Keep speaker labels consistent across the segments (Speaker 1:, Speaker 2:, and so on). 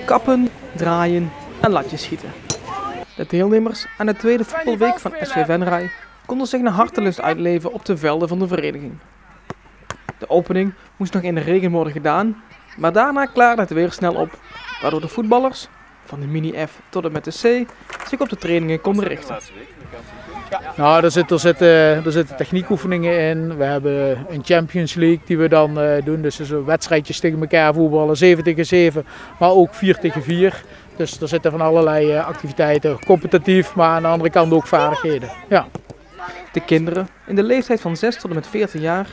Speaker 1: Kappen, draaien en latjes schieten. De deelnemers aan de tweede voetbalweek van SV Venray konden zich naar hartelust uitleven op de velden van de vereniging. De opening moest nog in de regen worden gedaan, maar daarna klaarde het weer snel op, waardoor de voetballers, van de mini-F tot en met de C, zich op de trainingen konden richten.
Speaker 2: Nou, er zitten techniekoefeningen in. We hebben een Champions League die we dan doen. Dus wedstrijdjes tegen elkaar voetballen, 7 tegen 7, maar ook 4 tegen 4. Dus er zitten van allerlei activiteiten, competitief, maar aan de andere kant ook vaardigheden. Ja.
Speaker 1: De kinderen in de leeftijd van 6 tot en met 14 jaar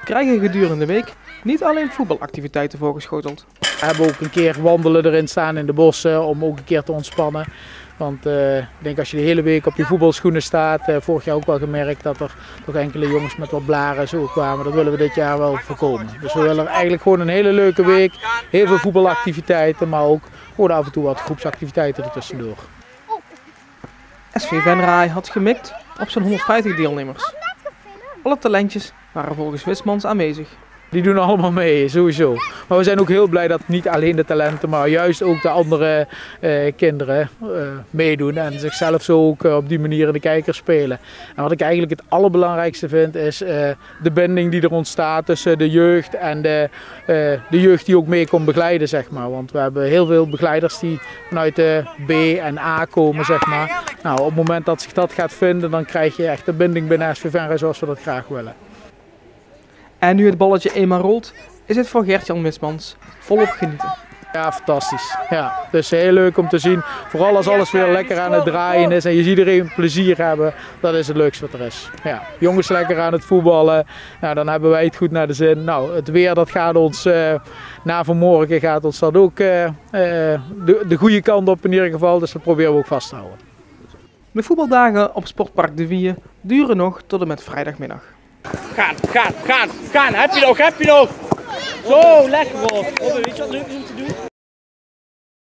Speaker 1: krijgen gedurende de week niet alleen voetbalactiviteiten voorgeschoteld.
Speaker 2: We hebben ook een keer wandelen erin staan in de bossen om ook een keer te ontspannen. Want ik denk als je de hele week op je voetbalschoenen staat, vorig jaar ook wel gemerkt dat er toch enkele jongens met wat blaren zo kwamen. Dat willen we dit jaar wel voorkomen. Dus we willen eigenlijk gewoon een hele leuke week, heel veel voetbalactiviteiten, maar ook gewoon af en toe wat groepsactiviteiten ertussendoor.
Speaker 1: SV Venray had gemikt op zo'n 150 deelnemers. Alle talentjes waren volgens Wismans aanwezig.
Speaker 2: Die doen allemaal mee, sowieso. Maar we zijn ook heel blij dat niet alleen de talenten, maar juist ook de andere kinderen meedoen. En zichzelf zo ook op die manier in de kijker spelen. En wat ik eigenlijk het allerbelangrijkste vind, is de binding die er ontstaat tussen de jeugd en de jeugd die ook mee komt begeleiden, zeg maar. Want we hebben heel veel begeleiders die vanuit de B en A komen, zeg maar. Nou, op het moment dat zich dat gaat vinden, dan krijg je echt de binding binnen SV Venray zoals we dat graag willen.
Speaker 1: En nu het balletje eenmaal rolt, is het voor Gert-Jan Wismans volop genieten.
Speaker 2: Ja, fantastisch. Ja, het is heel leuk om te zien. Vooral als alles weer lekker aan het draaien is en je ziet iedereen plezier hebben. Dat is het leukste wat er is. Ja, jongens lekker aan het voetballen. Nou, dan hebben wij het goed naar de zin. Nou, het weer dat gaat ons, na vanmorgen gaat ons dat ook de goede kant op in ieder geval. Dus dat proberen we ook vast te houden.
Speaker 1: De voetbaldagen op Sportpark De Wiehen duren nog tot en met vrijdagmiddag.
Speaker 3: Gaan. Heb je nog? Zo, lekker hoor. Weet je wat leuk is?